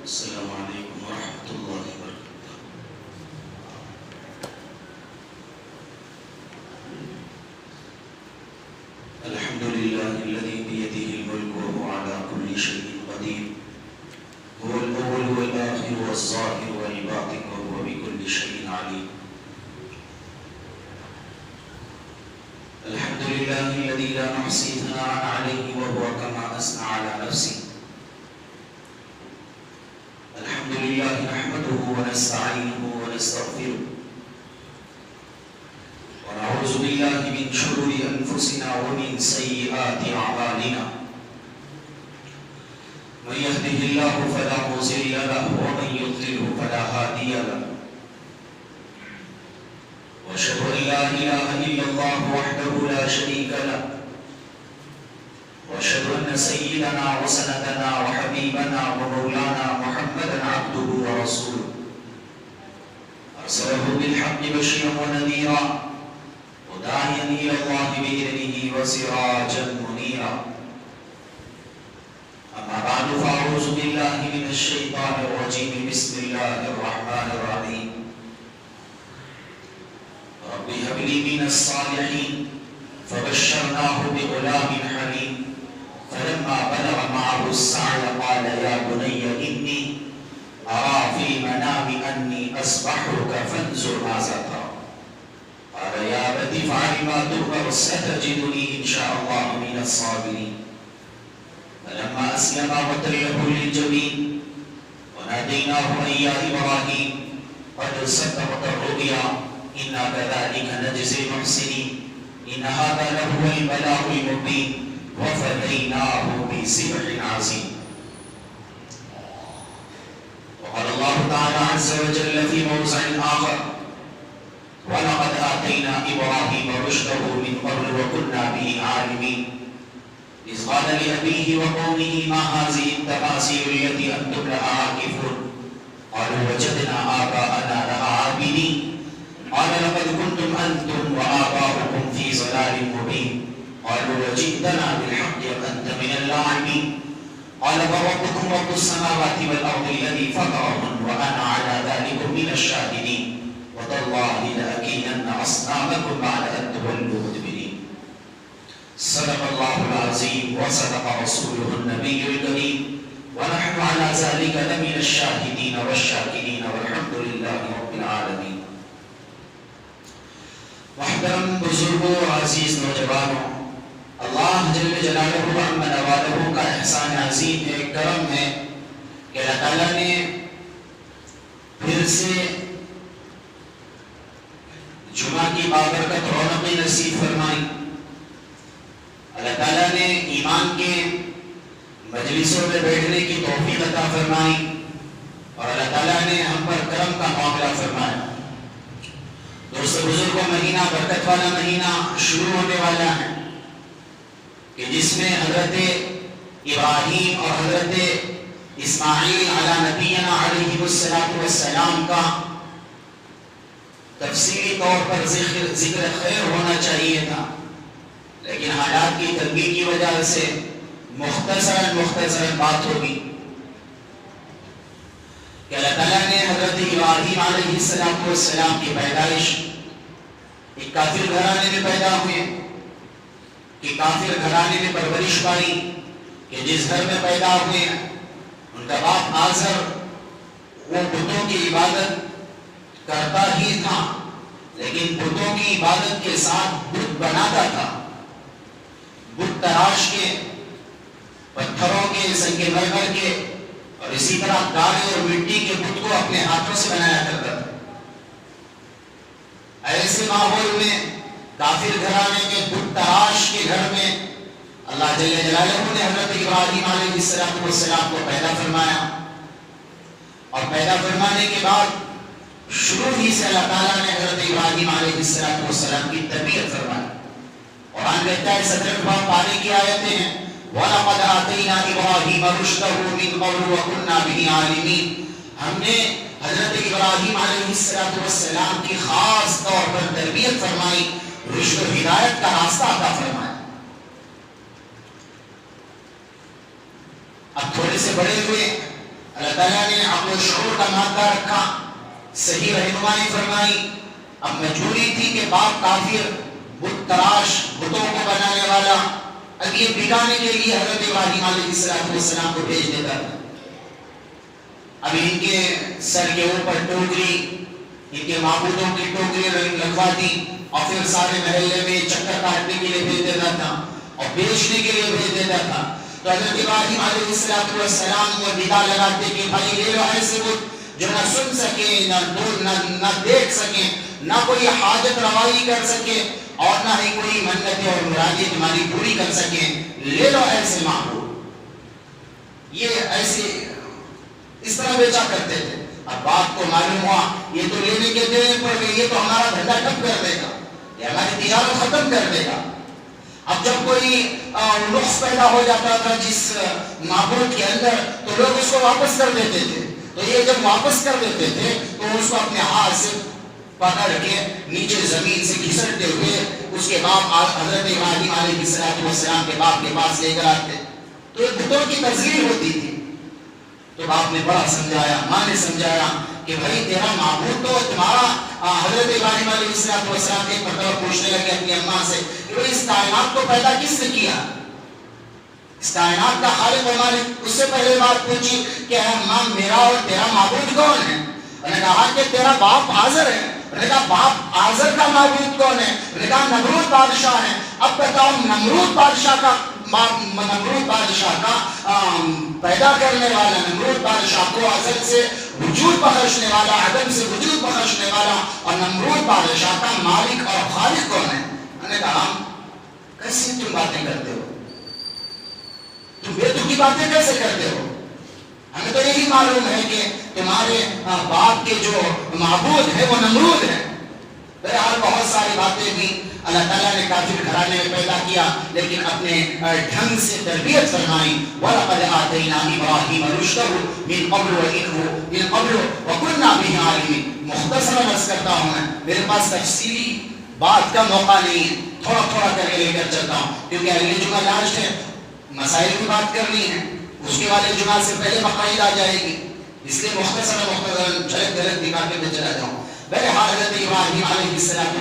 السلام علیکم ورحمۃ اللہ وبرکاتہ۔ الحمد للہ الذی بیدہ الملک وهو علی کل شیء قدیر، هو الاول والآخر والظاہر والباطن وهو بكل شیء علیم۔ الحمد للہ الذی لا نحصی ثناء علیہ وهو کما اثنى علی نفسہ۔ الحمد لله نحمده ونستعينه ونستغفره ونعوذ بالله من شرور أنفسنا ومن سيئات أعمالنا، من يهده الله فلا مضل له ومن يضلل فلا هادي له، وأشهد أن لا إله إلا الله وحده لا شريك له، وأشهد أن سيدنا وسندنا وحبيبنا ومولانا محمدا عبده ورسوله، أرسله بالحق بشيرا ونذيرا وداعيا إلى الله بإذنه وسراجا منيرا، أما بعد فأعوذ بالله من الشيطان الرجيم، بسم الله الرحمن الرحيم، رب هب لي من الصالحين فبشرناه بغلام حليم، فلما بلغ معه السعي قال يا بني إني أرى في المنام أني أذبحك فانظر ماذا ترى، قال يا أبت افعل ما تؤمر ستجدني إن شاء الله من الصابرين، فلما أسلم وتله للجبين وناديناه أن يا إبراهيم قد صدقت الرؤيا إنا كذلك نجزي المحسنين، إن هذا لهو البلاء المبين وفديناه بذبح عظيم۔ وقال الله تعالى عز وجل في موضع آخر، ولقد آتينا إبراهيم رشده من قبل وكنا به عالمين، إذ قال لأبيه وقومه ما هذه التماثيل التي أنتم لها عاكفون، قالوا وجدنا آباءنا لها عابدين، قال لقد كنتم أنتم وآباؤكم في ضلال مبين، قالوا وجئتنا بالحق وأنت من اللاعبين، قال فربكم رب السماوات والأرض الذي فطرهن وأنا على ذلك من الشاهدين، وتالله لأكيدن أصنامكم بعد أن تولوا مدبرين۔ صدق الله العظيم وصدق رسوله النبي الكريم، ونحن على ذلك لمن الشاهدين والشاكرين والحمد لله رب العالمين۔ محترم بزرگوں اور عزیز نوجوانوں، اللہ جل جلالہ و عم نوالہ کا احسان عظیم ہے، کرم ہے کہ اللہ تعالیٰ نے پھر سے جمعہ کی بابرکت رونق نصیب فرمائی، اللہ تعالیٰ نے ایمان کے مجلسوں میں بیٹھنے کی توفیق عطا فرمائی، اور اللہ تعالیٰ نے ہم پر کرم کا معاملہ فرمایا۔ دوستو بزرگوں، مہینہ برکت والا مہینہ شروع ہونے والا ہے کہ جس میں حضرت ابراہیم اور حضرت اسماعیل علی نبینا علیہ السلام کا تفصیلی طور پر ذکر خیر ہونا چاہیے تھا، لیکن حالات کی تنگی کی وجہ سے مختصراً بات ہوگی کہ اللہ تعالیٰ نے حضرت ابراہیم علیہ السلام کی پیدائش ایک کافر گھرانے میں پیدا ہوئے، کہ کافر گھرانے میں پرورش پائی، کہ جس گھر میں پیدا ہوئے ان کا باپ آزر وہ بتوں کی عبادت کرتا ہی تھا، لیکن بتوں کی عبادت کے ساتھ بت بناتا تھا، بت تراش کے، پتھروں کے، سنگ مرمر کے اور اسی طرح گارے اور مٹی کے بت کو اپنے ہاتھوں سے بنایا کرتا تھا۔ ایسے ماحول میں کافر گھرانے میں بت تراش کے گھر میں اللہ جل جلالہ نے حضرت ابراہیم علیہ السلام کو پیدا فرمایا، اور پیدا فرمانے کے بعد شروع ہی سے اللہ تعالیٰ نے حضرت ابراہیم علیہ السلام کی تربیت فرمائی۔ قرآن کہتا ہے 17 پارے کی آیتیں ہیں، وَلَقَدْ آتَيْنَا إِبْرَاهِيمَ رُشْدَهُ مِنْ قَبْلُ وَكُنَّا بِهِ عَالِمِينَ، ہم نے حضرت ابراہیم علیہ السلام کی خاص طور پر تربیت فرمائی، رشد و ہدایت کا راستہ عطا فرمایا۔ اب تھوڑے سے بڑے ہوئے، اللہ تعالیٰ نے عقل و شعور کا مادہ رکھا، صحیح رہنمائی فرمائی. اب مجبوری تھی کہ باپ کافر، بت تراش، بتوں کو بنانے والا، اب یہ بگانے کے لیے حضرت ابراہیم علیہ السلام کو بھیج دیتا تھا. اب ان کے سر کے اوپر ٹوکری، ان کے معبودوں کی ٹوکری لگوا دی اور پھر سارے محلے میں چکر کاٹنے کے لیے بھیج دیتا تھا اور بیچنے کے لیے بھیج دیتا تھا. تو حضرت ابراہیم علیہ السلام کو ندا لگاتے کہ بھائی لے لو ایسے بت جو نہ سن سکے، نہ دیکھ سکے، نہ کوئی حاجت روائی کر سکے اور نہ ہی کوئی منتیں اور مرادیں تمہاری پوری کر سکے، لے لو ایسے معبود. یہ ایسے اس طرح بیچا کرتے تھے. اب باپ کو معلوم ہوا یہ تو لینے کے دے پر یہ تو ہمارا دھندا ٹھپ کر دے گا، یہ ہماری تجارت ختم کر دے گا. اب جب کوئی نقص پیدا ہو جاتا تھا جس معبود کے اندر تو لوگ اس کو واپس کر دیتے تھے. تو یہ جب واپس کر دیتے تھے تو اس کو اپنے ہاتھ سے پکڑ کے نیچے زمین سے گھسٹتے ہوئے اس کے باپ حضرت ابراہیم علیہ السلام کے باپ کے پاس لے کر آتے. تو یہ بتوں کی تذلیل ہوتی تھی. تو باپ نے بڑا سمجھایا، ماں نے سمجھایا کہ بھائی تیرا معبود تو تمہارا. حضرت ابراہیم علیہ السلام ایک مرتبہ پوچھنے لگے اپنی اماں سے کہ اس کائنات کو پیدا کس نے کیا؟ اس کائنات کا خالق و مالک. اس سے پہلے بات پوچھی کہ اماں میرا اور تیرا معبود کون ہے؟ انہوں نے کہا کہ تیرا باپ آزر ہے. انہوں نے کہا باپ آزر کا معبود کون ہے؟ انہوں نے کہا نمرود بادشاہ ہے. اب بتاؤ نمرود بادشاہ کا پیدا کرنے والا، نمرود بادشاہ کو ازل سے وجود بخشنے والا، عدم سے وجود بخشنے والا اور نمرود بادشاہ کا مالک اور خالق کون ہے؟ انہوں نے کہا کیسے تم باتیں کرتے ہو؟ تم بے تکی باتیں کیسے کرتے ہو؟ ہمیں تو یہی معلوم ہے کہ تمہارے باپ کے جو معبود ہے وہ نمرود ہے. بہرحال بہت ساری باتیں بھی اللہ تعالیٰ نے کافر گھرانے میں پیدا کیا لیکن اپنے ڈھنگ سے تربیت فرمائی. وَلَقَدْ آتَيْنَا إِبْرَاهِيمَ رُشْدَهُ مِنْ قَبْلُ وَكُنَّا بِهِ عَالِمِينَ. مختصراً عرض کرتا ہوں میں، میرے پاس تفصیلی بات کا موقع نہیں ہے، تھوڑا تھوڑا کر کے لے کر چلتا ہوں کیونکہ اگلی جمعہ لاسٹ ہے، مسائل کی بات کرنی ہے، اس کے والے جمعہ سے پہلے بقرعید آ جائے گی، اس لیے مختصراً جھلک جھلک دکھا کے میں چلا جاؤں. بہرحال حضرت ابراہیم علیہ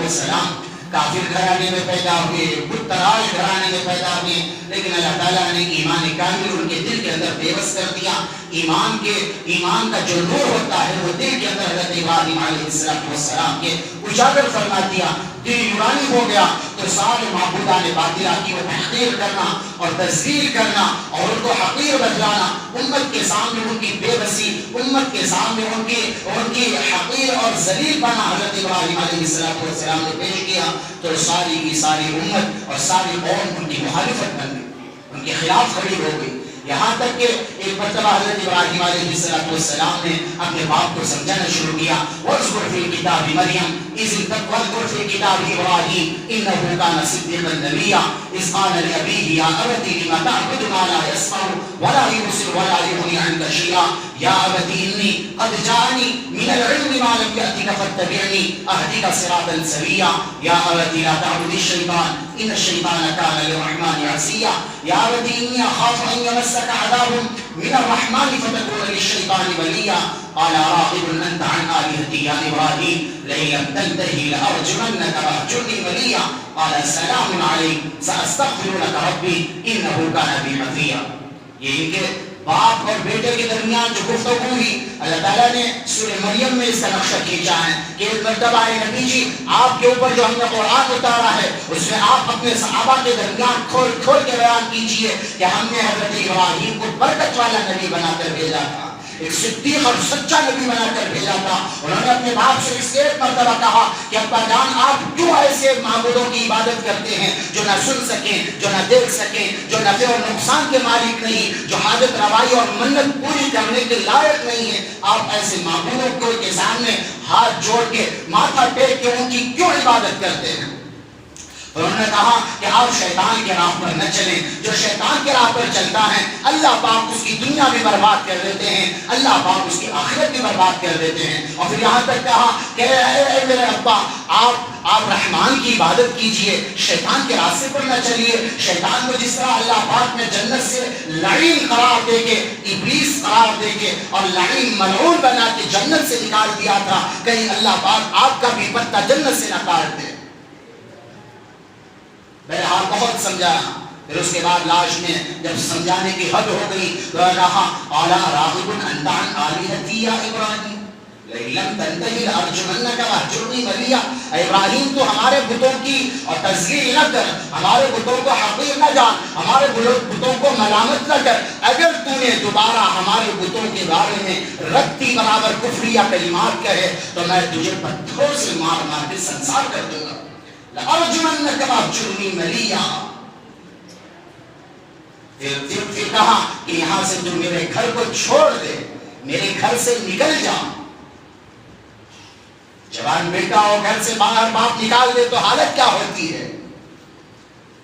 السلام کافر گھرانے میں پیدا ہوئے، بت تراش گھرانے میں پیدا ہوئے، لیکن اللہ تعالیٰ نے ایمان کامل ان کے دل کے اندر بے بس کر دیا. ایمان کا جو نور ہوتا ہے وہ دل کے اندر حضرت ابراہیم علیہ السلام کے اجاگر فرما دیا. دل نورانی ہو گیا تو سارے معبودان باطلہ کی وہ تحقیر کرنا اور تذلیل کرنا اور ان کو حقیر بتلانا، امت کے سامنے ان کی بے بسی، امت کے سامنے ان کی حقیر اور ذلیل بنا حضرت ابراہیم علیہ السلام نے پیش کیا. تو ساری کی ساری امت اور ساری قوم ان کی مخالفت بن گئی، ان کے خلاف کھڑی ہو گئی. یہاں تک کہ ایک مرتبہ حضرت ابراہیم علیہ السلام نے اپنے باپ کو سمجھانا شروع کیا. وَاذْكُرْ فِي الْكِتَابِ مَرْيَمَ وَاذْكُرْ فِي الْكِتَابِ إِبْرَاهِيمَ إِنَّهُ كَانَ صِدِّيقًا نَبِيًّا إِذْ قَالَ لِأَبِيهِ يَا أَبَتِ لِمَ تَعْبُدُ مَا لَا يَسْمَعُ وَلَا يُبْصِرُ وَلَا يُغْنِي عَنكَ شَيْئًا يَا أَبَتِ إِنِّي قَدْ جَاءَنِي مِنَ الْعِلْمِ مَا لَمْ يَأْتِكَ فَاتَّبِعْنِي أَهْدِكَ صِرَاطًا سَوِيًّا يَا أَبَتِ لَا تَعْبُدِ الشَّيْطَانَ إِنَّ الشَّيْطَانَ كَانَ لِلرَّحْمَنِ عَصِيًّا يَا أَبَتِ إِنِّي أَخَافُ أَن يَمَسَّكَ عَذَابٌ من الرحمن فتكون للشيطان وليا قال راغب أنت عن آلهتي يا إبراهيم لئن لم تنتهي لأرجمنك واهجرني مليا قال سلام عليك سأستغفر لك ربي إنه كان بي حفيا. یہ ان کے باپ اور بیٹے کے درمیان جو گفتگو ہوئی، اللہ تعالیٰ نے سورہ مریم میں اس کا نقشہ کھینچا ہے کہ ایک مرتبہ ہے نبی جی آپ کے اوپر جو ہم نے قرآن اتارا ہے اس میں آپ اپنے صحابہ کے درمیان کھول کھول کے بیان کیجئے کہ ہم نے حضرت ابراہیم کو برکت والا نبی بنا کر بھیجا تھا، ایک صدیق اور سچا نبی بنا کر بھیجا تھا. انہوں نے اپنے باپ سے اس ایک مرتبہ کہا کہ ابا جان آپ کیوں ایسے معبودوں کی عبادت کرتے ہیں جو نہ سن سکیں، جو نہ دیکھ سکیں، جو نفع اور نقصان کے مالک نہیں، جو حاجت روائی اور منت پوری کرنے کے لائق نہیں ہے. آپ ایسے معبودوں کے سامنے ہاتھ جوڑ کے ماتھا ٹیک کے ان کی کیوں عبادت کرتے ہیں؟ انہوں نے کہا کہ آپ شیطان کے راہ پر نہ چلیں، جو شیطان کے راہ پر چلتا ہے اللہ پاک اس کی دنیا بھی برباد کر دیتے ہیں، اللہ پاک اس کی آخرت بھی برباد کر دیتے ہیں۔ اور پھر یہاں تک کہا کہ اے میرے ابا، آپ رحمان کی عبادت کیجئے، شیطان کے راستے پر نہ چلیے۔ شیطان کو جس طرح اللہ پاک نے جنت سے لعین قرار دے کے، ابلیس قرار دے کے اور لعین ملعون بنا کے جنت سے نکال دیا تھا، کہیں اللہ پاک آپ کا بھی پتہ جنت سے نہ کاٹ دے۔ بہرحال بہت سمجھایا، پھر اس کے بعد لاش میں جب سمجھانے کی حد ہو گئی تو کہا اعلیٰ راغب انت عن آلہتی یا ابراہیم لئن لم تنتہی لارجمنک واہجرنی ملیہ۔ ابراہیم تو ہمارے بتوں کی اور تذلیل نہ کر، ہمارے بتوں کو حقیر نہ جان، ہمارے بتوں کو ملامت نہ کر۔ اگر تو نے دوبارہ ہمارے بتوں کے بارے میں رتی برابر کفریہ کلمات کہے تو میں تجھے پتھروں سے مار مار کے سنسار کر دوں گا۔ لارجمنک واہجرنی ملیہ۔ پھر کہا کہ یہاں سے تو میرے گھر کو چھوڑ دے، میرے گھر سے نکل جا۔ جوان بیٹا ہو، گھر سے باہر باپ نکال دے تو حالت کیا ہوتی ہے؟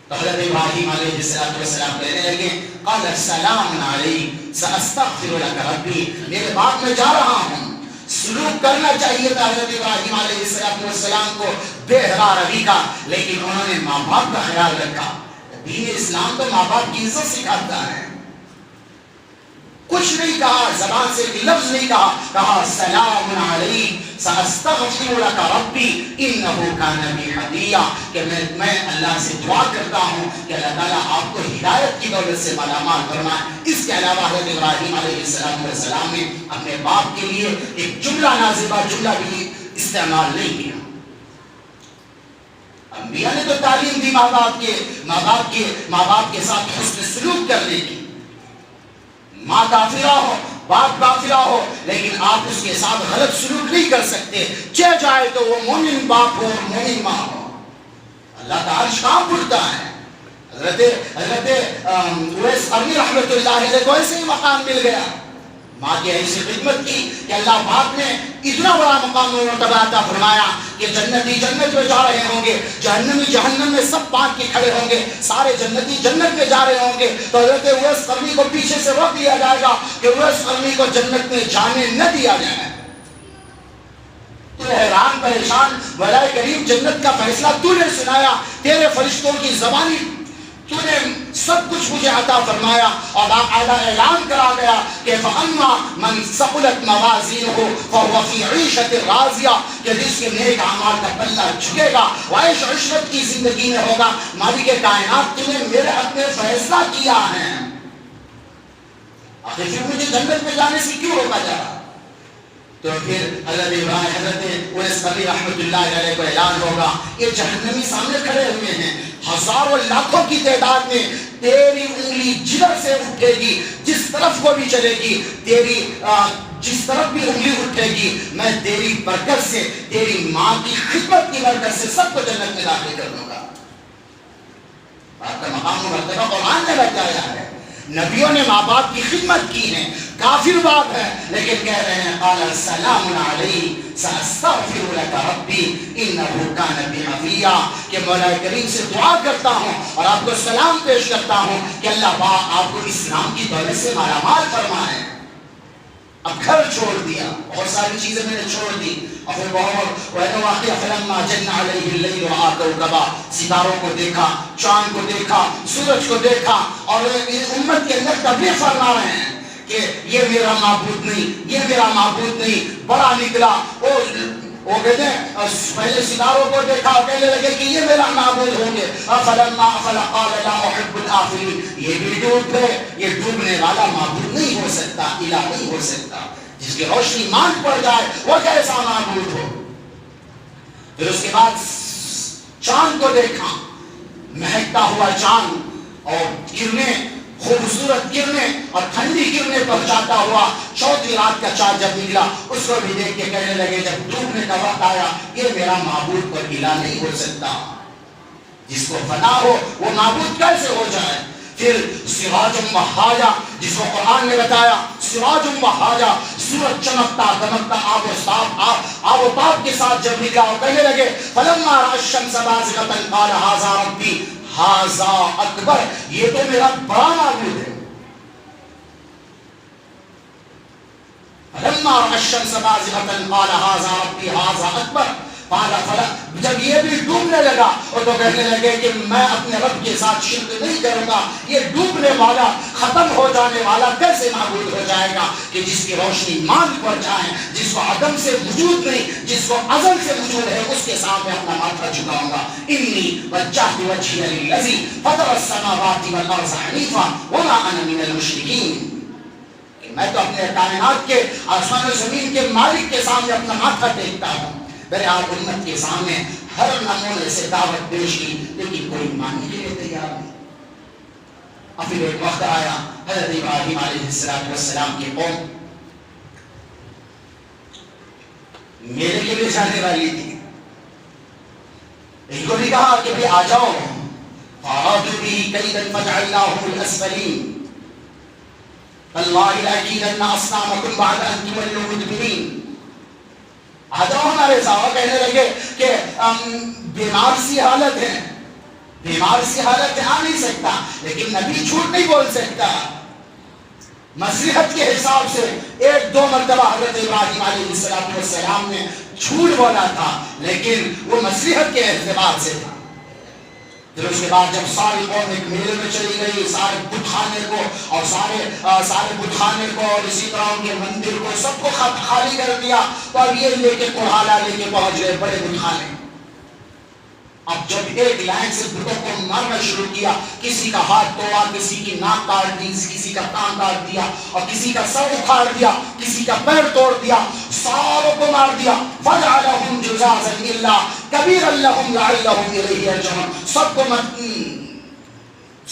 تو حضرت ابراہیم علیہ السلام کہنے لگے قال السلام علیک ساستغفر لک ربی، میرے باپ میں جا رہا ہوں۔ سلوک کرنا چاہیے تھا حضرت ابراہیم علیہ السلام کو بے حیا روی کا، لیکن انہوں نے ماں باپ کا خیال رکھا۔ دین اسلام تو ماں باپ کی عزت سکھاتا ہے۔ کچھ نہیں کہا، زبان سے ایک لفظ نہیں کہا، کہا سلام علیک ساستغفر لک ربی انہ کان بی حفیہ، کہ میں اللہ سے دعا کرتا ہوں کہ اللہ تعالیٰ آپ کو ہدایت کی دولت سے مالا مال فرمائے۔ اس کے علاوہ حضرت ابراہیم علیہ السلام نے اپنے باپ کے لیے ایک جملہ نازبہ جملہ بھی استعمال نہیں کیا۔ انبیاء نے تو تعلیم دی ماں باپ کے ساتھ حسن سلوک کرنے کی۔ ماں کافرہ ہو، باپ کافرہ ہو، لیکن آپ اس کے ساتھ غلط سلوک نہیں کر سکتے، چاہے جائے تو وہ مومن باپ ہو مومن ماں ہو۔ اللہ کا عرش کام اٹھتا ہے۔ حضرت اویس قرنی رحمۃ اللہ علیہ کو ایسے ہی مقام مل گیا، ماں کی ایسی خدمت کی کہ اللہ پاک نے اتنا بڑا مقام و مرتبہ عطا فرمایا کہ جنتی جنت میں جا رہے ہوں گے، جہنمی جہنم میں سب باندھ کے کھڑے ہوں گے، سارے جنتی جنت میں جا رہے ہوں گے، تو حضرت اویس قرنی کو پیچھے سے روک دیا جائے گا کہ اویس قرنی کو جنت میں جانے نہ دیا جائے۔ تو حیران پریشان، مولا کریم جنت کا فیصلہ تو نے سنایا، تیرے فرشتوں کی زبانی تو نے سب کچھ مجھے عطا فرمایا، اور باقاعدہ اعلان کرا گیا کہ فَأَمَّا مَنْ ثَقُلَتْ مَوَازِينُهُ فَهُوَ فِي عِيشَةٍ رَاضِيَةٍ، کہ جس کے نیک اعمال کا پلہ جھکے گا وہ عیش و عشرت کی زندگی میں ہوگا۔ مالک کائنات تو نے میرے حق میں فیصلہ کیا ہے، آخر پھر مجھے جنت میں جانے سے کیوں روکا جا رہا؟ تو پھر حضرت اویس قرنی رحمۃ اللہ علیہ کو اعلان ہوگا، یہ جہنمی سامنے کھڑے ہوئے ہیں، ہزاروں لاکھوں کی تعداد میں، تیری انگلی جدھر سے اٹھے گی، جس طرف کو بھی چلے گی، تیری جس طرف بھی انگلی اٹھے گی، میں تیری برکت سے، تیری ماں کی خدمت کی برکت سے سب کو جنت میں داخل کر دوں گا۔ آپ کا مقام و مرتبہ قرآن نے بتایا ہے، نبیوں نے ماں باپ کی خدمت کی ہے، کافر باپ ہے لیکن کہہ رہے ہیں قال السلام علیک ساستغفر لک ربی انہ کان بی حفیہ، کہ مولا کریم سے دعا کرتا ہوں اور آپ کو سلام پیش کرتا ہوں کہ اللہ پاک آپ کو اسلام کی دولت سے مالا مال فرمائے۔ اب گھر چھوڑ دیا، بہت ساری چیزیں میں نے چھوڑ دی، اور پھر بہت واقعہ فلما جن علیہ اللیل رأى کوكبا، ستاروں کو دیکھا، چاند کو دیکھا، سورج کو دیکھا، اور امت کے اندر تبلیغ فرما رہے ہیں کہ یہ میرا معبود نہیں، یہ میرا معبود نہیں، بڑا نکلا۔ وہ کہتے ہیں پہلے ستاروں کو دیکھا اور کہنے لگے کہ یہ میرا معبود ہوں گے، فلما افل قال لا احب الآفلین، یہ بھی ڈوب گئے، یہ ڈوبنے والا معبود نہیں ہو سکتا، الہ نہیں ہو سکتا، جس کی روشنی مانگ پڑ جائے وہ کیسا معبود ہو۔ پھر اس کے بعد چاند کو دیکھا، مہکتا ہوا چاند اور کرنیں، خوبصورت کرنیں اور ٹھنڈی کرنیں پہنچاتا ہوا، چوتھی رات کا چاند جب نکلا اس کو بھی دیکھ کے کہنے لگے جب ڈوبنے کا وقت آیا یہ میرا معبود پر الہ نہیں ہو سکتا، جس کو فنا ہو وہ معبود کیسے ہو جائے۔ پھر سراج مہاجا، جس کو قرآن نے بتایا سراج مہاجا، سورج چمکتا دمکتا آب و تاب کے ساتھ جب نکلا اور کہنے لگے فلما رأى الشمس بازغة قال هذا ربی هذا اکبر، یہ تو میرا بڑا معبود ہے. فلما رأى الشمس بازغة قال هذا ربی هذا اکبر. جب یہ بھی ڈوبنے لگا اور تو کہنے لگے کہ میں اپنے رب کے ساتھ شرک نہیں کروں گا، یہ ڈوبنے والا ختم ہو جانے والا کیسے معبود ہو جائے گا کہ جس کی روشنی مان پر جائے، جس کو عدم سے وجود نہیں، جس کو ازل سے وجود ہے، اس کے سامنے اپنا ماتھا جھکاؤں گا. انی وجہت وجہی للذی فطر السماوات والارض حنیفا وما انا من المشرکین. میں تو اپنے کائنات کے آسمان و زمین کے مالک کے سامنے اپنا ماتھا ٹیکتا ہوں. بہرحال امت کے سامنے ہر نمونے سے دعوت پیش کی، لیکن کوئی ماننے کے لیے تیار نہیں. اور پھر ایک وقت آیا حضرت ابراہیم علیہ السلام کی قوم میرے کے لیے جانے والی تھی. ان کو بھی کہا کہ بھی آ جاؤ، فَأَرَادُوا بِهِ كَيْدًا فَجَعَلْنَاهُمُ الْأَسْفَلِينَ تَاللَّهِ لَأَكِيدَنَّ أَصْنَامَكُمْ بَعْدَ أَن تُوَلُّوا مُدْبِرِينَ. آ جاؤ ہمارے ساتھ. کہنے لگے کہ بیمار سی حالت ہے، بیمار سی حالت آ نہیں سکتا، لیکن نبی جھوٹ نہیں بول سکتا. مصلحت کے حساب سے ایک دو مرتبہ حضرت ابراہیم علیہ السلام نے جھوٹ بولا تھا، لیکن وہ مصلحت کے اعتبار سے تھا. پھر اس کے بعد جب ساری قوم ایک میلے میں چلی گئی، سارے بت خانے کو اور سارے بت خانے کو اور اسی طرح ان کے مندر کو سب کو خالی کر دیا، تو اب یہ لے کے کوہالا لے کے پہنچ گئے بڑے بت خانے. اب جب ایک لائن سے بتوں کو مارنا شروع کیا، کسی کا ہاتھ توڑا، کسی کی ناک کاٹ دی، کسی کا کان کاٹ دیا اور کسی کا سر اکھاڑ دیا، کسی کا پیر توڑ دیا، ساروں کو مار دیا. فَجْعَلَهُمْ جُذَاذًا إِلَّا كَبِيرًا لَهُمْ لَعَلَّهُمْ إِلَيْهِ يَرْجِعُونَ.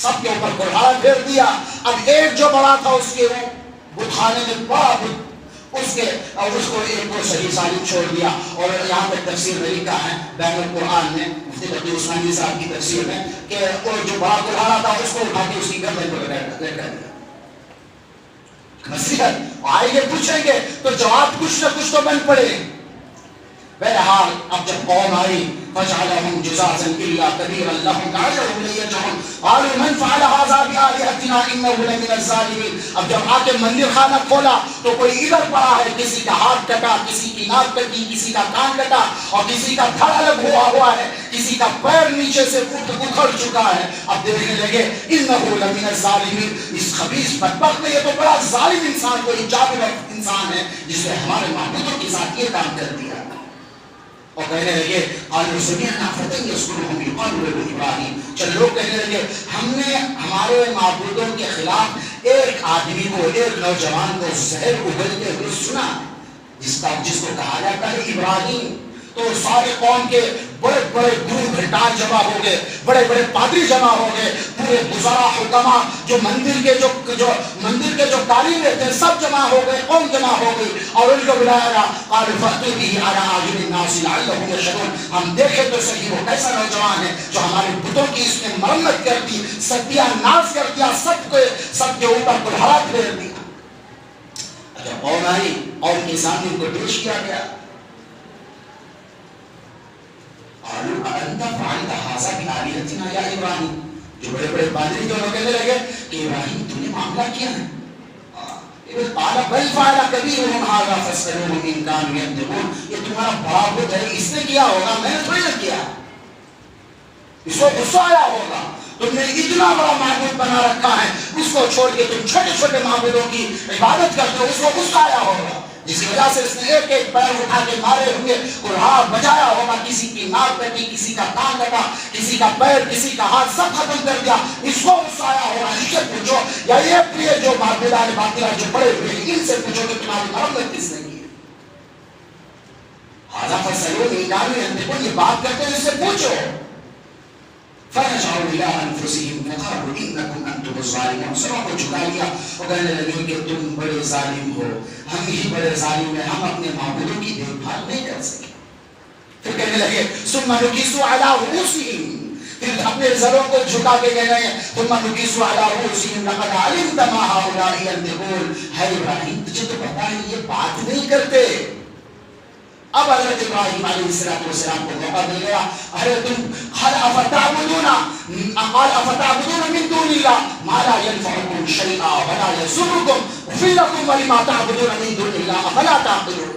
سب کے اوپر کلہاڑا پھیر دیا. اب ایک جو بڑا تھا اس کے بت خانے میں بڑا بت، اس کو ایک کو صحیح سالم چھوڑ دیا. اور یہاں پر تفسیر میں لکھا ہے بین القرآن میں مفتی تقی عثمانی صاحب کی تفسیر میں کہ وہ جو بڑا کلہاڑا تھا اس کو اٹھا کے اس کی گردن کو لٹکا دیا. نصیحت آئیں گے پوچھیں گے تو جواب کچھ نہ کچھ تو بن پڑے. بہرحال اب جب قوم آئی فَجْعَلَهُمْ جُذَاذًا إِلَّا كَبِيرًا لَهُمْ لَعَلَّهُمْ يَرْجِعُونَ قَالُوا مَنْ فَعَلَ هَذَا بِآلِهَتِنَا إِنَّهُ لَمِنَ الظَّالِمِينَ. اب جب آ کے مندر خانہ کھولا تو کوئی ادھر پڑا ہے، کسی کا ہاتھ کٹا، کسی کی ناک کٹی، کسی کا کان کٹا اور کسی کا دھڑ الگ ہوا ہے، کسی کا پیر نیچے سے اکھڑ چکا ہے. اب دیکھنے لگے إِنَّهُ لَمِنَ الظَّالِمِينَ. اس خبیث بدبخت نے، یہ تو بڑا ظالم انسان، کوئی جابر انسان ہے جس نے ہمارے معبودوں کے ساتھ یہ کام کر دیا. اور کہنے لگے قالوا سمعنا فتى يذكرهم يقال له ابراہیم. چل لوگ کہنے لگے ہم نے ہمارے معبودوں کے خلاف ایک آدمی کو، ایک نوجوان کو زہر اگلتے ہوئے سنا جس کو کہا جاتا ہے ابراہیم. تو سارے قوم کے بڑے بڑے گرو گھنٹال جمع ہو گئے، بڑے بڑے پادری جمع ہو گئے، پورے وزراء حکما جو مندر کے جو قالی رہتے ہیں سب جمع ہو گئے، قوم جمع ہو گئی اور ان کو بلایا. قالوا فأتوا به على أعين الناس لعلهم يشهدون. ہم دیکھے تو صحیح وہ کیسا نوجوان ہے جو ہمارے بتوں کی اس نے مرمت کر دی، ستیہ ناز کر دیا، سب کے اوپر کلہاڑا پھیر دیا. جب قوم آئی اور ان کے سامنے ان کو پیش کیا گیا، قالوا أأنت فعلت هذا بآلهتنا يا إبراهيم. جو بڑے بڑے پادری جو کہنے لگے کہ ابراہیم تو نے معاملہ کیا ہے. قال بل فعل كبيرهم هذا فاسألوهم إن كانوا ينطقون. یہ تمہارا بڑا بت ہے، اس نے کیا ہوگا، میں نے تھوڑی نہ کیا. اس کو غصہ آیا ہوگا، تم نے اتنا بڑا معبود بنا رکھا ہے، اس کو چھوڑ کے تم چھوٹے چھوٹے معبودوں کی عبادت کرتے ہو، اس کو غصہ آیا ہوگا، جس کی وجہ سے اس نے ایک ایک پیر اٹھا کے مارے ہوئے کلہاڑ بجایا ہوگا. کسی کی ناک کٹی، کسی کا کان کٹا، کسی کا پیر، کسی کا ہاتھ، سب ختم کر دیا. اس کو غصہ آیا ہوگا. اس سے پوچھو یا یہ جو معبودان باطلہ جو پڑے ہوئے ہیں ان سے پوچھو کہ تمہاری مرمت کس نے کی. حاضر فصلوں میں انگاروں انتقل یہ بات کرتے ہیں، اس سے پوچھو. فَرَجَعُوا إِلَىٰ أَنفُسِهِمْ فَقَالُوا إِنَّكُمْ أَنْتُمُ الظَّالِمُونَ. سروں کو جھکا لیا اور کہنے لگے کہ تم بڑے ظالم ہو، ہم ہی بڑے ظالم ہیں، ہم اپنے معبودوں کی دیکھ بھال نہیں کر سکے. پھر کہنے لگے ثُمَّ نُكِسُوا عَلَىٰ رُءُوسِهِمْ پھر اپنے زروں کو جھکا کے کہہ رہے ہیں ثم نكسوا على رؤوسهم لقد علمت ما هؤلاء ينطقون. ہے ابراہیم تجھے تو پتا ہے یہ بات نہیں کرتے. اب حضرت ابراہیم علیہ السلام کو موقع مل گیا. ارے تم قال افتعبدون من دون الله ما لا ينفعكم شيئا ولا يضركم اغفر لكم ولما تعبدون من دون الله افلا تعقلون.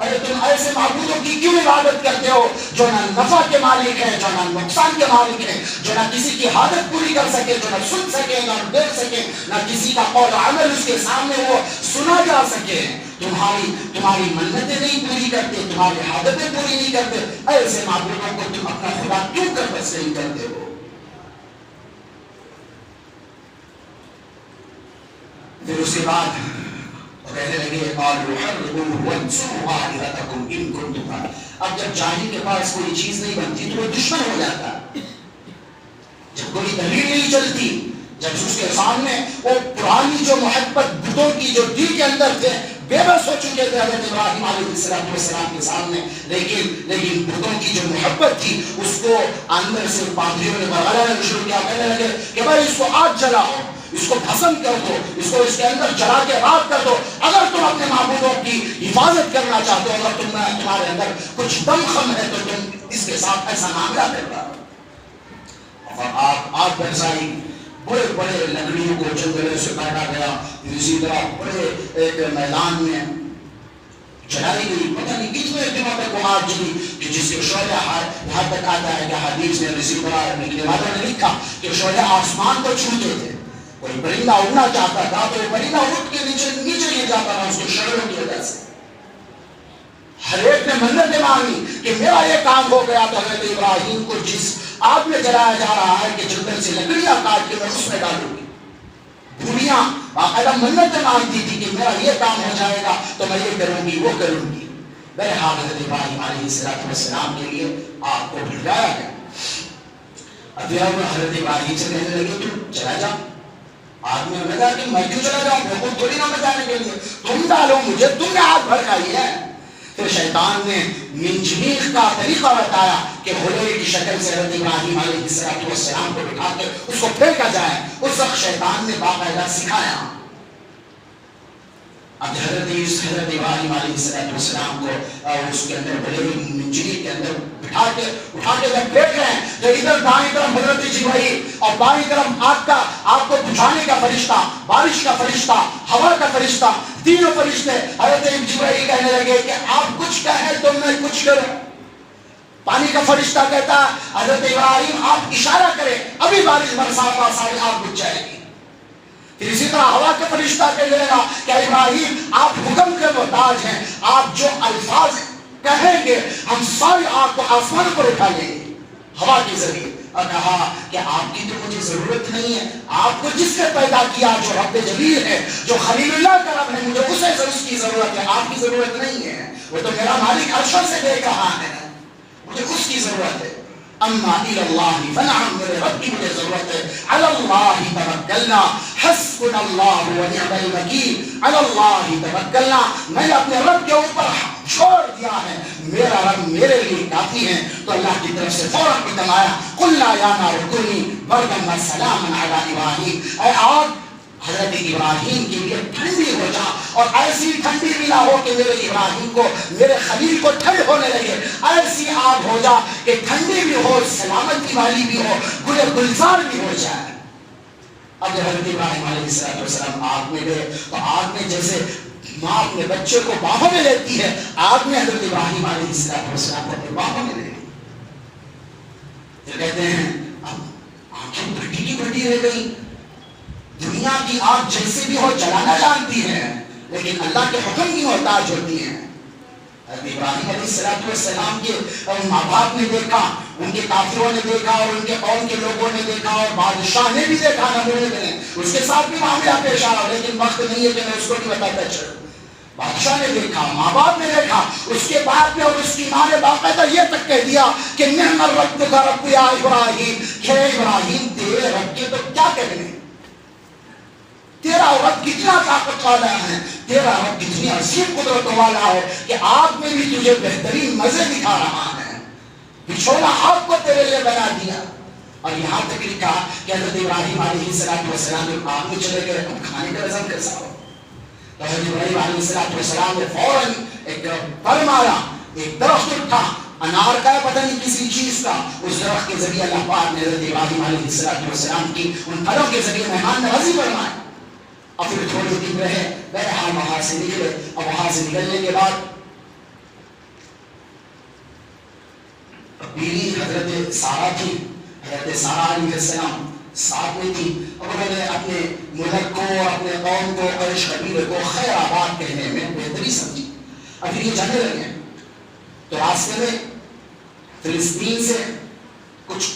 ارے تم ایسے معبودوں کی کیوں عبادت کرتے ہو جو نہ نفع کے مالک ہیں، جو نہ نقصان کے مالک ہیں، جو نہ کسی کی حاجت پوری کر سکے، جو نہ سن سکے، نہ دیکھ سکے، نہ کسی کا قول عمل اس کے سامنے وہ سنا جا سکے. تمہاری منتیں نہیں پوری کرتے، تمہاری حاجتیں پوری نہیں کرتے. ایسے معبودوں کو تم اپنا خدا کیوں کر تسلیم کرتے ہو؟ پھر اس کے بعد کہنے لگے قالوا حرقوه وانصروا آلهتكم ان كنتم فاعلين. اب جب جاہل کے پاس کوئی چیز نہیں بنتی تو وہ دشمن ہو جاتا. جب کوئی دلیل نہیں چلتی، جب اس کے سامنے وہ پرانی جو محبت بتوں کی جو دل کے اندر تھے بے بس ہو چکے تھے حضرت ابراہیم علیہ السلام کے سامنے، لیکن بتوں کی جو محبت تھی اس کو اندر سے پادریوں نے بغانا شروع کیا. کہنے لگے کہ بھائی اس کو آگ جلاؤ، اس کو پسند کر دو، اس کو اس کے اندر جلا کے راکھ کر دو. اگر تم اپنے معبودوں کی حفاظت کرنا چاہتے ہو، اگر تمہارے اندر کچھ دم خم ہے تو تم اس کے ساتھ ایسا معاملہ کرنا. اور آگ برسائی، بڑے بڑے لکڑیوں کو جنگلوں سے کاٹا گیا، اسی طرح بڑے ایک میدان میں جلائی گئی. پتہ نہیں کتنے دنوں تک وہ آگ جلی کہ جس کے شعلے یہاں تک آتا ہے کہ حدیث میں اسی طرح لکھنے والوں نے لکھا کہ شعلے آسمان کو چھوتے تھے. کوئی پرندہ اڑنا چاہتا تھا تو پرندہ اٹھ کے نیچے نہیں جاتا تھا اس کے شعلوں کی وجہ سے. ہر ایک نے منتیں مانگی کہ میرا یہ کام ہو گیا تو حضرت ابراہیم کو جس آگ میں جلایا جا رہا ہے کہ جنگل سے لکڑیاں کاٹ کے میں اس میں ڈالوں گی. بھولیاں باقاعدہ منتیں مانگتی تھی کہ میرا یہ کام ہو جائے گا تو میں یہ کروں گی وہ کروں گی. بہرحال حضرت ابراہیم علیہ السلام کے لیے آگ کو بھجوایا گیا. اب حضرت ابراہیم سے کہنے لگے تم چلا جا. آدمی نے کہا کہ میں کیوں چلا جاؤں، میں خود تھوڑی نہ بچانے کے لیے، تم ڈالو مجھے، تم نے آگ بھڑکائی ہے. پھر شیطان نے منجنیق کا طریقہ بتایا کہ گھوڑے کی شکل سے حضرت ابراہیم علیہ السلام کو بٹھا کے اس کو پھینکا جائے. اس وقت شیطان نے باقاعدہ سکھایا. اب حضرت ابراہیم علیہ السلام کو اس کے اندر بڑے منجنیق کے اندر اٹھا کے جب پھینک رہے ہیں تو ادھر دائیں طرف حضرت جبرائیل اور بائیں طرف آگ کو بجھانے کا فرشتہ، بارش کا فرشتہ، ہوا کا فرشتہ، تینوں فرشتے. حضرت جبرائیل کہنے لگے کہ آپ کچھ کہیں تو میں کچھ کروں. پانی کا فرشتہ کہتا ہے حضرت ابراہیم آپ اشارہ کریں ابھی بارش برساتا ساری آگ بجھ جائے گی. پھر اسی طرح ہوا کا فرشتہ کہنے لگا کہ ابراہیم آپ حکم کے محتاج ہیں، آپ جو الفاظ کہیں گے ہم ساری آگ کو آسمان پر اٹھا لیں گے ہوا کے ذریعے. اور کہا کہ آپ کی تو مجھے ضرورت نہیں ہے، آپ کو جس نے پیدا کیا جو رب جلیل ہے، جو خلیل اللہ کا رب ہے، مجھے اس کی ضرورت ہے، آپ کی ضرورت نہیں ہے. وہ تو میرا مالک عرشوں سے دیکھ رہا ہے، مجھے اس کی ضرورت ہے. اما الى اللہ فنعم، میرے رب کی مجھے ضرورت ہے. علی اللہ توکلنا حسبنا اللہ ونعم الوکیل. علی اللہ توکلنا، میں نے اپنے رب کے اوپر چھوڑ دیا ہے، میرا رب میرے لیے کافی ہے. تو اللہ کی طرف سے فوراً حکم آیا قلنا یا نار کونی بردا وسلاما علی ابراہیم. اے آگ حضرت ابراہیم کے لیے ٹھنڈی ہو جا، اور ایسی ٹھنڈی بھی نہ ہو کہ میرے ابراہیم کو، میرے خلیل کو ٹھنڈ ہونے لگے. ایسی آگ ہو جا کہ ٹھنڈی بھی ہو، سلامتی والی بھی ہو، گل گلزار بھی ہو جائے. اب جب حضرت ابراہیم علیہ السلام آگ میں گئے تو آگ میں جیسے ماں اپنے بچے کو باہوں میں لیتی ہے، آگ میں حضرت ابراہیم علیہ السلام کو اپنے باہوں میں لے لی. پھر کہتے ہیں اب آنکھیں بھٹی کی بھٹی رہ گئی. دنیا کی آگ جیسے بھی ہو جلانا جانتی ہے، لیکن اللہ کے حکم کی محتاج ہوتی ہیں. حضرت ابراہیم علیہ السلام کے ماں باپ نے دیکھا، ان کے کافروں نے دیکھا، اور ان کے قوم کے لوگوں نے دیکھا، اور بادشاہ نے بھی دیکھا، اس کے ساتھ بھی معاملہ پیش آیا، لیکن وقت نہیں ہے کہ میں اس کو بھی بتاتا چلوں. بادشاہ نے دیکھا، ماں باپ نے دیکھا، اس کے بعد میں اور اس کی ماں نے باقاعدہ یہ تک کہہ دیا کہ نعم الرب کا رب یا ابراہیم، کہ ابراہیم تیرے رب کے تو کیا کہنے، تیرا رب کتنا طاقت والا ہے، تیرا رب کتنی عظیم قدرت والا ہے کہ آگ میں بھی تجھے بہترین مزے دکھا رہا ہے. بچھونا آپ کو تیرے لیے بنا دیا. اور یہاں تک لکھا کہ حضرت ابراہیم علیہ السلام جب آگ میں چلے گئے اب کھانے کا رزم کیسا ہو. تو حضرت ابراہیم علیہ السلام نے فوراً ایک پر مارا, ایک درخت اٹھا, انار کا پتہ نہیں کسی چیز کا, اس درخت کے ذریعے اللہ پاک نے حضرت ابراہیم علیہ السلام کی ان پھلوں کے ذریعے مہمان نوازی فرمائی. اور پھر تھوڑے دن رہے, بہرحال وہاں سے نکلے. اور وہاں سے نکلنے کے بعد بیوی حضرت سارہ تھی, حضرت سارہ علیہ السلام ساتھ میں تھی. اور انہوں نے اپنے ملک کو, اپنے قوم کو, قریش قبیلے کو خیر آباد کہنے میں بہتری سمجھی. اب پھر یہ جانے لگے تو راستے میں فلسطین سے کچھ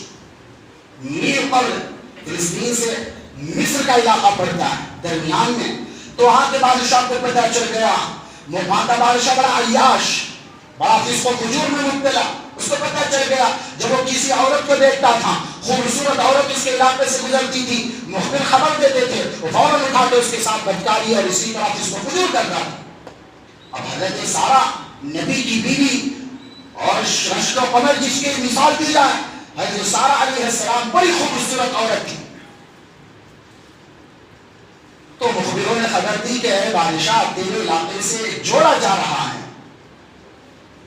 میل قبل فلسطین سے مصر کا علاقہ پڑتا ہے درمیان میں. تو وہاں کے بادشاہ کو پتہ چل گیا, وہاں کا بادشاہ بڑا عیاش, بڑا فسق و فجور میں مبتلا. اس کو پتہ چل گیا جب وہ کسی عورت کو دیکھتا تھا, خوبصورت عورت اس کے علاقے سے گزرتی تھی, مخبر خبر دیتے تھے, وہ فوراً اٹھا کے اس کے ساتھ بدکاری اور اسی طرح فسق و فجور کرتا تھا. اب حضرت سارہ نبی کی بیوی اور رشک و قمر جس کی مثال دی جائے, حضرت سارہ علیہ السلام بڑی خوبصورت عورت تھی. تو مخبروں نے خبر دی کہ اے بادشاہ تیرے علاقے سے ایک جوڑا جا رہا ہے,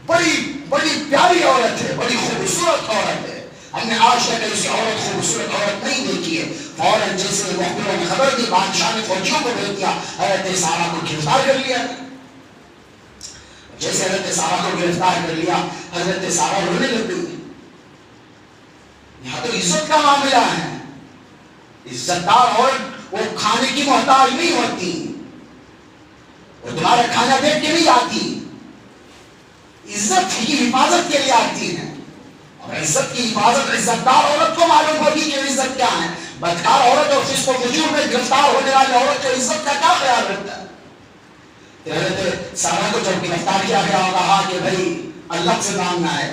بڑی بڑی پیاری عورت ہے, بڑی خوبصورت عورت ہے, ہم نے آج تک ایسی عورت خوبصورت عورت نہیں دیکھی ہے. فوراً جیسے مخبروں نے خبر دی, بادشاہ نے فوجیوں کو بھیج دیا, حضرت سارہ کو گرفتار کر لیا. جیسے حضرت سارہ کو گرفتار کر لیا, حضرت سارہ رونے لگ گئی. یہاں تو عزت کا معاملہ ہے, عزت دار عورت وہ کھانے کی محتاج نہیں ہوتی, وہ تمہارا کھانا دیکھ کے نہیں آتی, عزت کی حفاظت کے لیے آتی ہے. اور عزت کی حفاظت عزت دار عورت کو معلوم ہوگی کہ عزت کیا ہے. بدکار عورت اور فسق و فجور میں گرفتار ہونے والی عورت کو عزت کا کیا خیال رکھتا ہے. حضرت سارہ کو جب گرفتار کیا گیا اور کہا کہ بھائی اللہ سے مانگنا ہے,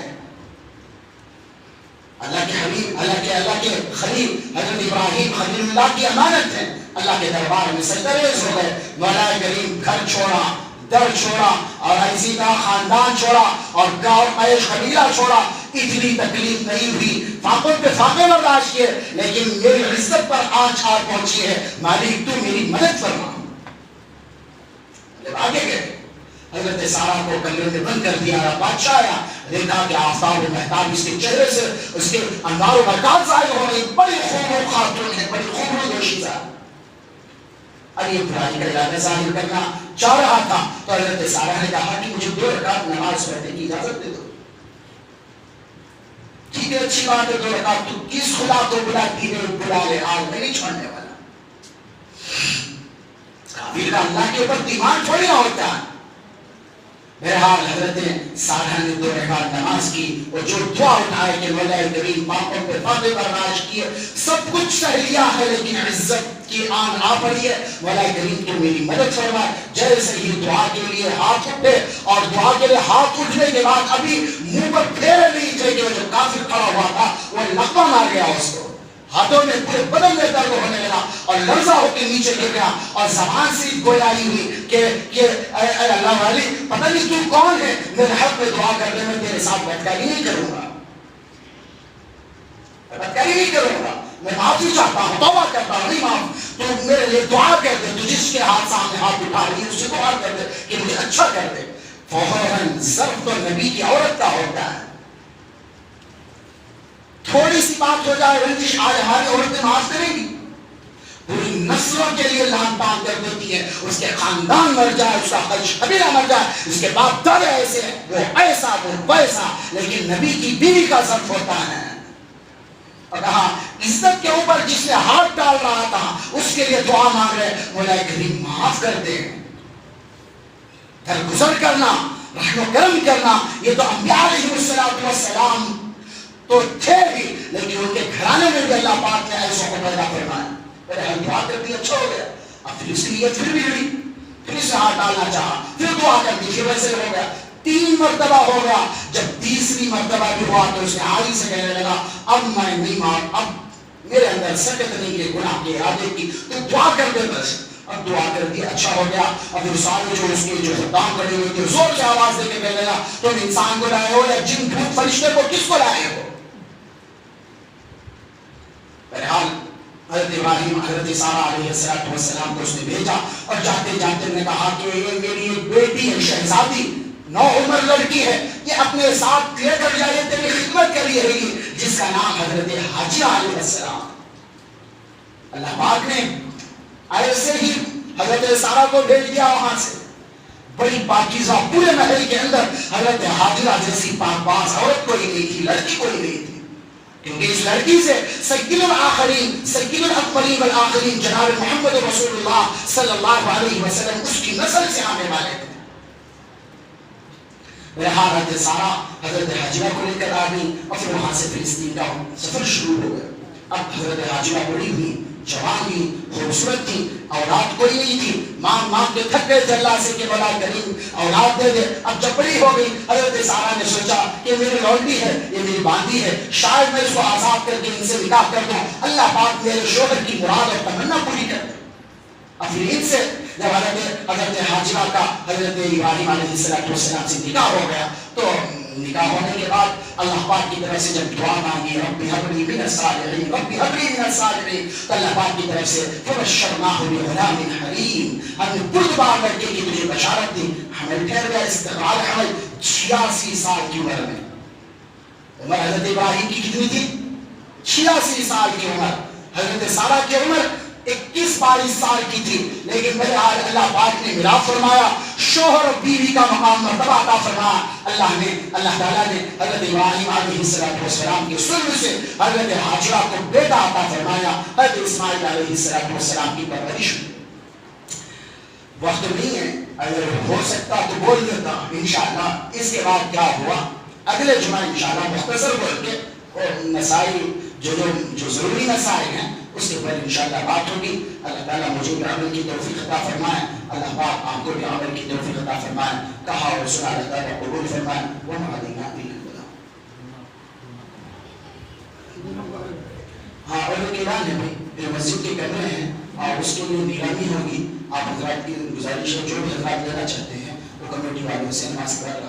اللہ کے حبیب اللہ کے خلیل حضرت ابراہیم خلیل اللہ کی امانت ہے, اللہ کے دربار میں سجدہ ریز ہو گئے. مولا کریم گھر چھوڑا, در چھوڑا, اور اسی طرح خاندان چھوڑا, اور گاؤں عیش قبیلہ چھوڑا. اتنی تکلیف نہیں ہوئی, فاقوں پہ فاقے برداشت کیے, لیکن میری عزت پر آنچ آ پہنچی ہے, مالک تو میری مدد فرما. جب آگے گئے حضرت سارہ کو کمرے میں بند کر دیا, بادشاہ آیا, دیکھا کہ آفتاب و مہتاب اس کے چہرے سے اس کے انوار و برکات ظاہر ہو رہی, بڑی خوب خاتون ہے, بڑی خوب دوشیزہ. اب یہ برائی کا ارادہ ظاہر کرنا چاہ رہا تھا. تو حضرت سارہ نے کہا کہ مجھے 2 رکعت نماز پڑھنے کی اجازت دے دو. ٹھیک ہے, اچھی بات ہے, 2 رکعت. تو کس خدا کو بلاتی ہے, بلا لے, آج میں نہیں چھوڑنے والا. کافر کا اللہ کے اوپر دیوان تھوڑی نہ ہوتا ہے. بہرحال حضرت سارہ نے 2 رکعت نماز کی, اور جو دعا اٹھائے کہ مولا کریم پاپوں پہ فاتح برداشت کیے, سب کچھ سہ لیا ہے, لیکن عزت کی آن آ پڑی ہے. مولا کریم تو میری مدد فرمائے. جیسے ہی دعا کے لیے ہاتھ اٹھے, اور دعا کے لیے ہاتھ اٹھنے کے بعد ابھی منہ پر پھیرے نہیں تھے کہ وہ جو کافر کھڑا ہوا تھا وہ لقمہ مار گیا اس کو, ہاتھوں میں پورے بدن میں درد ہونے لگا, اور لرزہ ہو کے نیچے گر گیا, اور زبان سے گویائی ہوئی کہ اے اللہ والی, پتہ نہیں تو کون ہے, میرے حق میں دعا کرنے میں تیرے ساتھ بدکاری نہیں کروں گا, بدکاری نہیں کروں گا, میں معافی چاہتا ہوں, توبہ کرتا ہوں, نہیں معاف, تو میرے لیے دعا کر دے, تو جس کے ہاتھ سامنے ہاتھ اٹھا رہی ہے اس سے دعا کر دے کہ مجھے اچھا کر دے. فوراً ظرف تو نبی کی عورت کا ہوتا ہے, تھوڑی سی بات ہو جائے رنجش, آج ہماری عورتیں معاف کریں گی, پوری نسلوں کے لیے لان تان کر دیتی ہے, اس کے خاندان مر جائے, اس کا قبیلہ مر جائے, اس کے باپ دادے ایسے وہ ایسا وہ ویسا, لیکن نبی کی بیوی کا ظرف ہوتا ہے. اور کہا عزت کے اوپر جس نے ہاتھ ڈال رہا تھا اس کے لیے دعا مانگ رہے, مولا کریم معاف کر دے. درگزر کرنا, رحم و کرم کرنا, یہ تو انبیاء علیہ السلام تو تھے بھی, لیکن ان کے گھرانے میں بھی اللہ پاک نے ایسوں کو پیدا فرمایا. میرے ہم دعا کر دی, اچھا ہو گیا. اب پھر اس کی نیت پھر بگڑی, پھر اسے ہاتھ ڈالنا چاہا, پھر دعا کر دی, پھر ویسے ہو گیا. 3 مرتبہ ہو گیا. جب تیسری مرتبہ بھی ہوا تو اس نے آئی سے کہنے لگا, اب میں نہیں اب میرے اندر سکت نہیں ہے گناہ کے ارادے کی, تو دعا کر دے بس. اب دعا کر دی اچھا ہو گیا. اب وہ سارے جو اس کے جو خدام کھڑے ہوئے تھے زور سے آواز دے کے کہنے لگا تم انسان کو لائے ہو یا جن بھوت فرشتے کو کس کو لائے ہو؟ بہرحال حضرت ابراہیم حضرت سارہ علیہ السلام کو اس نے بھیجا اور جاتے جاتے نے کہا کہ یہ میری ایک بیٹی ہے شہزادی 9 عمر لڑکی ہے یہ اپنے ساتھ لے کر جائے تیری خدمت کے لیے رہی جس کا نام حضرت حاجرہ علیہ السلام. اللہ پاک نے ایسے ہی حضرت سارہ کو بھیج دیا وہاں سے. بڑی پاکیزہ پورے محل کے اندر حضرت حاجرہ جیسی پاک باز عورت کوئی نہیں تھی لڑکی کوئی نہیں تھی کیونکہ اس لڑکی سے سید الآخرین سید الاولین والآخرین جناب محمد رسول اللہ صلی اللہ علیہ وسلم اس کی نسل سے آنے والے تھے. بہرحال حضرت سارہ حضرت حاجرہ کو لے کر آ گئی اور پھر وہاں سے فلسطین کا سفر شروع ہو گیا. اب حضرت حاجرہ بڑی ہوئی جوان ہوئی خوبصورت تھی اولاد کوئی نہیں تھی ماں کے تھک گئے اللہ سے کہ مولا کریم اولاد دے دے. اب جب بڑی ہو گئی حضرت سارہ نے سوچا کہ میری لونڈی ہے یہ میری باندی ہے شاید میں اس کو آزاد کر کے ان سے نکاح کر دوں اللہ پاک میرے شوہر کی مراد اور تمنا پوری کر دے. اب پھر ان سے جب حضرت حاجرہ کا حضرت ابراہیم علیہ السلام سے نکاح ہو گیا تو نکاح ہونے کے بعد اللہ پاک کی طرف سے جب دعا مانگی رب هب لي من الصالحين رب هب لي من الصالحين تو اللہ پاک کی طرف سے فبشرناه بغلام حليم ہم نے دعا کر کے تجھے بشارت دی حمل ٹھہر گیا استقبال حمل 86 سال کی عمر میں. عمر حضرت ابراہیم کی کتنی تھی 86 سال کی عمر. حضرت سارہ کی عمر 21-22 سال کی تھی لیکن بہرحال اللہ پاک نے ملاپ فرمایا شوہر اور بیوی کا مقام مرتبہ عطا فرمایا. اللہ تعالیٰ نے حضرت ابراہیم علیہ السلام کے سلم سے حضرت حاجرہ کو بیٹا عطا فرمایا. حضرت اسماعیل علیہ السلام کی پرورش ہوئی. وقت نہیں ہے اگر ہو سکتا تو بول دیتا انشاءاللہ. اس کے بعد کیا ہوا اگلے جمعہ انشاءاللہ مختصر بول کے اور مسائل جو ضروری مسائل ہیں اس کے اوپر انشاءاللہ بات ہوگی. اللہ تعالیٰ مجھے بھی عمل کی توفیق عطا فرمائے اللہ پاک آپ کو بھی عمل کی توفیق عطا فرمائے. کہا اور سنا اللہ تعالیٰ قبول فرمائے. وما علینا الا البلاغ. ہاں اور ایک اعلان ہے بھائی مسجد کے کمرے ہیں اور اس کے لیے نیلامی ہوگی. آپ حضرات کی گزارش ہے جو بھی حضرات لینا چاہتے ہیں وہ کمیٹی والوں سے نماز پڑھ